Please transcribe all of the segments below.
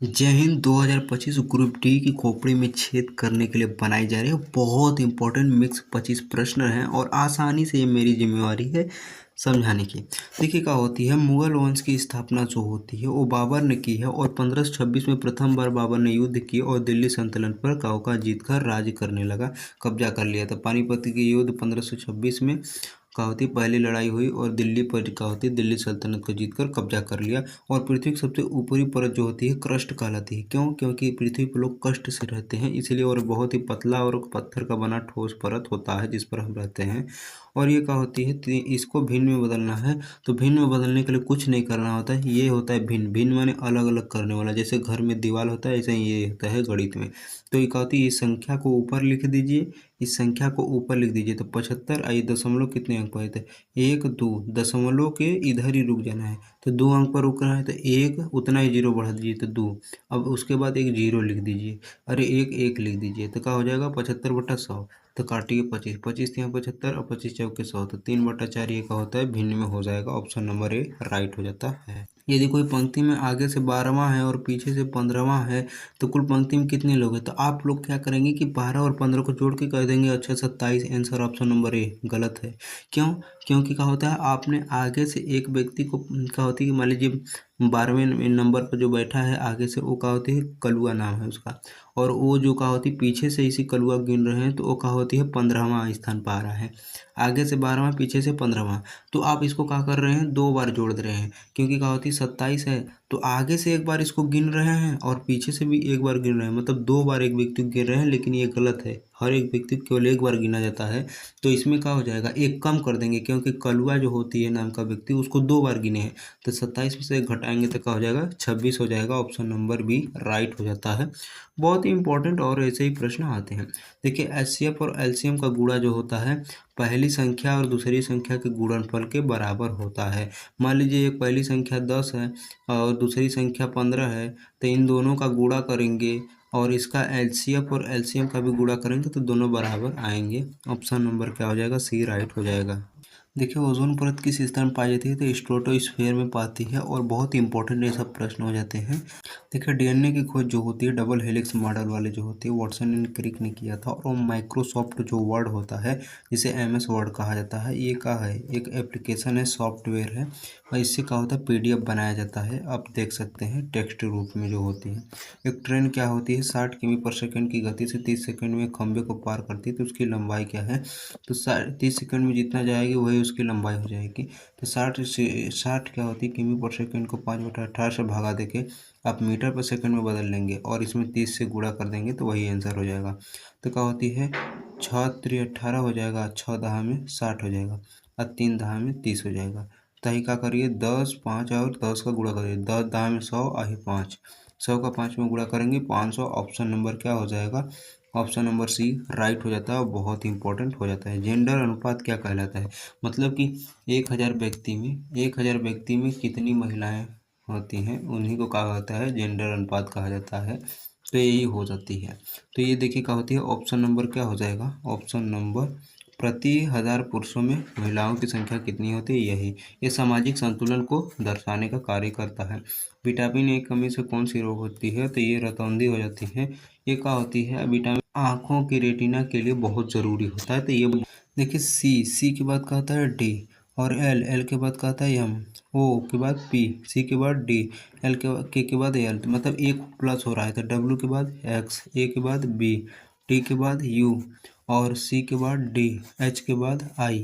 जय Hind. 2025 group D की खोपड़ी में छेद करने के लिए बनाई जा रही है बहुत इंपॉर्टेंट मिक्स 25 प्रश्न हैं और आसानी से ये मेरी जिम्मेवारी है समझाने की। देखिए क्या होती है, मुगल वंश की स्थापना जो होती है वो बाबर ने की है और 1526 में प्रथम बार बाबर ने युद्ध किया और दिल्ली सल्तनत पर काउका जीतकर राज करने लगा, कब्जा कर लिया था। पानीपत की युद्ध 1526 में क्या होती पहली लड़ाई हुई और दिल्ली पर क्या होती दिल्ली सल्तनत को जीतकर कब्जा कर लिया। और पृथ्वी की सबसे ऊपरी परत जो होती है क्रस्ट कहलाती है। क्यों? क्योंकि पृथ्वी पर लोग कष्ट से रहते हैं इसलिए, और बहुत ही पतला और पत्थर का बना ठोस परत होता है जिस पर हम रहते हैं। और ये क्या होती है, तो इसको भिन्न में बदलना है तो भिन्न में बदलने के लिए कुछ नहीं करना होता है। ये होता है भिन्न। भिन्न माने अलग अलग करने वाला। जैसे घर में दीवार होता है ऐसे ही ये होता है गणित में। तो ये क्या होती है, इस संख्या को ऊपर लिख दीजिए, इस संख्या को ऊपर लिख दीजिए। तो 75 आई दशमलव कितने अंक पाए थे, 1 2 दशमलव के इधर ही रुक जाना है। तो 2 अंक पर रुकना है तो 1 उतना ही जीरो बढ़ा दीजिए तो 2। अब उसके बाद एक जीरो लिख दीजिए, अरे एक एक लिख दीजिए तो क्या हो जाएगा 75/100। तो काटिए 25, 25 यहाँ 75 और 25 चौके 100, तो 3/4 ये का होता है भिन्न में हो जाएगा। ऑप्शन नंबर ए राइट हो जाता है। यदि कोई पंक्ति में आगे से 12वां है और पीछे से 15वां है तो कुल पंक्ति में कितने लोग हैं, तो आप लोग क्या करेंगे कि 12 और 15 को जोड़ के कर देंगे अच्छा 27। आंसर ऑप्शन नंबर ए गलत है। क्यों? क्योंकि क्या होता है, आपने आगे से एक व्यक्ति को क्या होती है कि मान लीजिए 12वें नंबर पर जो बैठा है आगे से वो क्या होती है कलुआ नाम है उसका, और वो जो क्या होती है पीछे से इसी कलुआ गिन रहे हैं तो वो क्या होती है 15वां स्थान पा रहा है। आगे से 12वां पीछे से 15वां। तो आप इसको क्या कर रहे हैं, 2 बार जोड़ दे रहे हैं क्योंकि क्या होती है 27 है तो आगे से एक बार इसको गिन रहे हैं और पीछे से भी एक बार गिन रहे हैं, मतलब 2 बार एक व्यक्ति को गिन रहे हैं। लेकिन ये गलत है, हर एक व्यक्ति को केवल एक बार गिना जाता है। तो इसमें क्या हो जाएगा, एक कम कर देंगे क्योंकि कलुआ जो होती है नाम का व्यक्ति उसको 2 बार गिने हैं। तो 27 में से एक घटाएंगे तो क्या हो जाएगा 26 हो जाएगा। ऑप्शन नंबर बी राइट हो जाता है। बहुत ही इंपॉर्टेंट और ऐसे ही प्रश्न आते हैं। देखिए एचसीएफ और एलसीएम का गुणा जो होता है पहली संख्या और दूसरी संख्या के गुणनफल के बराबर होता है। मान लीजिए एक पहली संख्या 10 है और दूसरी संख्या 15 है, तो इन दोनों का गुणा करेंगे और इसका एलसीएफ और एलसीएम का भी गुणा करेंगे तो दोनों बराबर आएंगे। ऑप्शन नंबर क्या हो जाएगा, सी राइट हो जाएगा। देखिए ओजोन परत किस स्थान में पाई जाती है, तो स्ट्रेटोस्फीयर में पाती है और बहुत इंपॉर्टेंट ये सब प्रश्न हो जाते हैं। देखिए डीएनए की खोज जो होती है डबल हेलिक्स मॉडल वाले जो होती है वाटसन एंड क्रिक ने किया था। और माइक्रोसॉफ्ट जो वर्ड होता है जिसे एमएस वर्ड कहा जाता है, ये क्या है, एक एप्लीकेशन है, सॉफ्टवेयर है और इससे क्या होता है पीडीएफ बनाया जाता है। आप देख सकते हैं टेक्स्ट रूप में जो होती है। एक ट्रेन क्या होती है 60 किमी/सेकंड की गति से 30 सेकंड में खंबे को पार करती है, तो उसकी लंबाई क्या है, तो 30 सेकंड में जितना जाएगी वही उसकी लंबाई हो जाएगी। तो 60 क्या होती है किमी/सेकंड को 5/18 से भगा देके आप मीटर/सेकंड में बदल लेंगे और इसमें 30 से गुणा कर देंगे तो वही आंसर हो जाएगा। तो क्या होती है 6×3 = 18 हो जाएगा, 6 दहा में 60 हो जाएगा और 3 दहा में 30 हो जाएगा। तही क्या करिए 10 5 और 10 का गुणा करिए, 10 दहा में 100 और 5, 100 का 5 में गुणा करेंगे 500। ऑप्शन नंबर क्या हो जाएगा, ऑप्शन नंबर सी राइट हो जाता है और बहुत इंपॉर्टेंट हो जाता है। जेंडर अनुपात क्या कहलाता है, मतलब कि 1000 व्यक्ति में कितनी महिलाएं होती हैं उन्हीं को कहा जाता है जेंडर अनुपात कहा जाता है। तो यही हो जाती है। तो ये देखिए क्या होती है, ऑप्शन नंबर क्या हो जाएगा, ऑप्शन नंबर प्रति 1000 पुरुषों में महिलाओं की संख्या कितनी होती है, यही ये सामाजिक संतुलन को दर्शाने का कार्य करता है। विटामिन ए कमी से कौन सी रोग होती है, तो ये रतौंधी हो जाती है। ये क्या होती है, विटामिन आँखों की रेटिना के लिए बहुत ज़रूरी होता है। तो ये देखिए सी के बाद क्या होता है डी, और एल के बाद क्या आता है एम, ओ के बाद पी, सी के बाद डी, एल के बाद एल, तो मतलब एक प्लस हो रहा है। तो डब्ल्यू के बाद एक्स, ए के बाद बी, टी के बाद यू और सी के बाद डी, एच के बाद आई।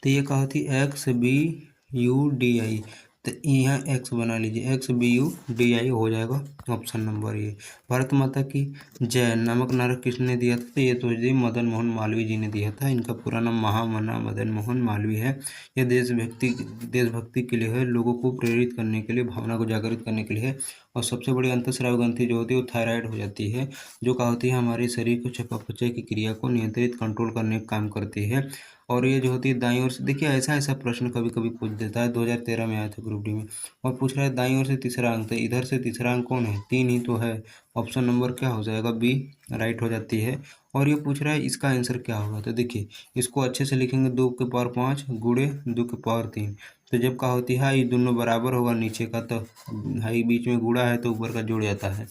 तो ये क्या होती है XBUDI। तो यहाँ एक्स बना लीजिए, XBUDI हो जाएगा। ऑप्शन नंबर ये। भारत माता की जय नामक नारा किसने दिया था, तो ये तो जी मदन मोहन मालवीय जी ने दिया था। इनका पूरा नाम महामना मदन मोहन मालवीय है। ये देशभक्ति के लिए है, लोगों को प्रेरित करने के लिए, भावना को जागृत करने के लिए है। और सबसे बड़ी अंतःस्राव ग्रंथि जो होती है वो थायराइड हो जाती है, जो क्या होती है हमारे शरीर को चयापचय की क्रिया को नियंत्रित कंट्रोल करने का काम करती है। और ये जो होती है दाईं ओर से, देखिए ऐसा प्रश्न कभी कभी पूछ देता है, 2013 में आया था ग्रुप डी में। और पूछ रहा है दाईं ओर से तीसरा अंक, तो इधर से तीसरा अंक कौन है, 3 ही तो है। ऑप्शन नंबर क्या हो जाएगा, बी राइट हो जाती है। और ये पूछ रहा है इसका आंसर क्या होगा। तो देखिए इसको अच्छे से लिखेंगे, 2 के पावर 5 गुणे 2 के पावर 3। तो जब क्या होती है ये दोनों बराबर होगा नीचे का, तो हाई बीच में गुणा है तो ऊपर का जुड़ जाता है,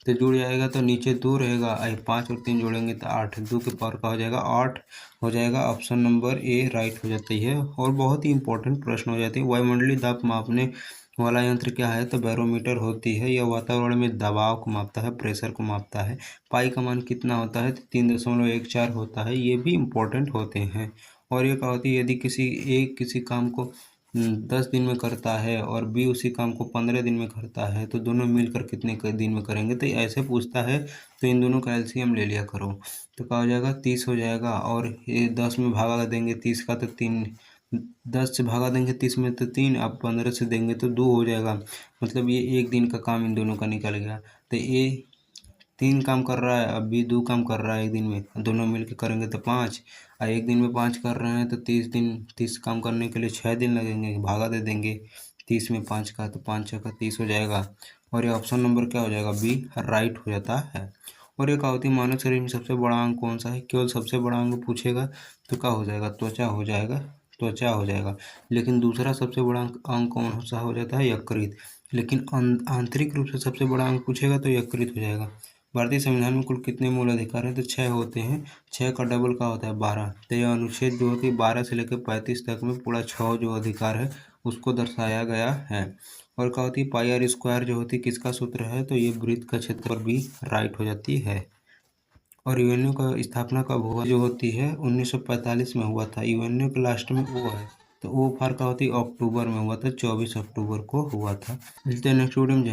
तो जुड़ जाएगा तो नीचे 2 रहेगा, 5 और 3 जोड़ेंगे तो 8, 2 के पावर का हो जाएगा 8 हो जाएगा। ऑप्शन नंबर ए राइट हो जाती है। और बहुत ही इंपॉर्टेंट प्रश्न हो जाती है। वायुमंडलीय दाब मापने वाला यंत्र क्या है, तो बैरोमीटर होती है। यह वातावरण में दबाव को मापता है, प्रेशर को मापता है। पाई का मान कितना होता है, तो 3.14 होता है। ये भी इम्पोर्टेंट होते हैं। और ये क्या होती है, यदि किसी काम को 10 दिन में करता है और बी उसी काम को 15 दिन में करता है, तो दोनों मिलकर कितने दिन में करेंगे, तो ऐसे पूछता है। तो इन दोनों का एलसीएम ले लिया करो, तो क्या हो जाएगा 30 हो जाएगा। और ये 10 में भागा देंगे 30 का, तो 3, 10 से भागा देंगे 30 में तो 3, अब 15 से देंगे तो 2 हो जाएगा। मतलब ये एक दिन का काम इन दोनों का निकल गया। तो ये 3 काम कर रहा है, अब भी 2 काम कर रहा है एक दिन में, दोनों मिलकर करेंगे तो 5। और एक दिन में 5 कर रहे हैं तो 30 काम करने के लिए 6 दिन लगेंगे, भागा दे देंगे 30 में 5 का, तो 5 6 का 30 हो जाएगा। और ये ऑप्शन नंबर क्या हो जाएगा, बी राइट हो जाता है। और ये क्या होती है, मानव शरीर में सबसे बड़ा अंग कौन सा है, केवल सबसे बड़ा अंग पूछेगा तो क्या हो जाएगा, त्वचा हो जाएगा, त्वचा हो जाएगा। लेकिन दूसरा सबसे बड़ा अंग कौन सा हो जाता है, यकृत। लेकिन आंतरिक रूप से सबसे बड़ा अंग पूछेगा तो यकृत हो जाएगा। भारतीय संविधान में कुल कितने मूल अधिकार हैं, तो 6 होते हैं। 6 का डबल का होता है 12। तो यह अनुच्छेद जो होती है 12 से लेकर 35 तक में पूरा 6 जो अधिकार है उसको दर्शाया गया है। और क्या होती है, पाई आर स्क्वायर जो होती है किसका सूत्र है, तो ये वृत्त का क्षेत्रफल भी राइट हो जाती है। और यूएनओ का स्थापना कब हुआ, जो होती है 1945 में हुआ था। यूएनओ के लास्ट में ओ है, तो ओ फॉर का होती है अक्टूबर में हुआ था, 24 अक्टूबर को हुआ था। मिलते हैं नेक्स्ट वीडियो में।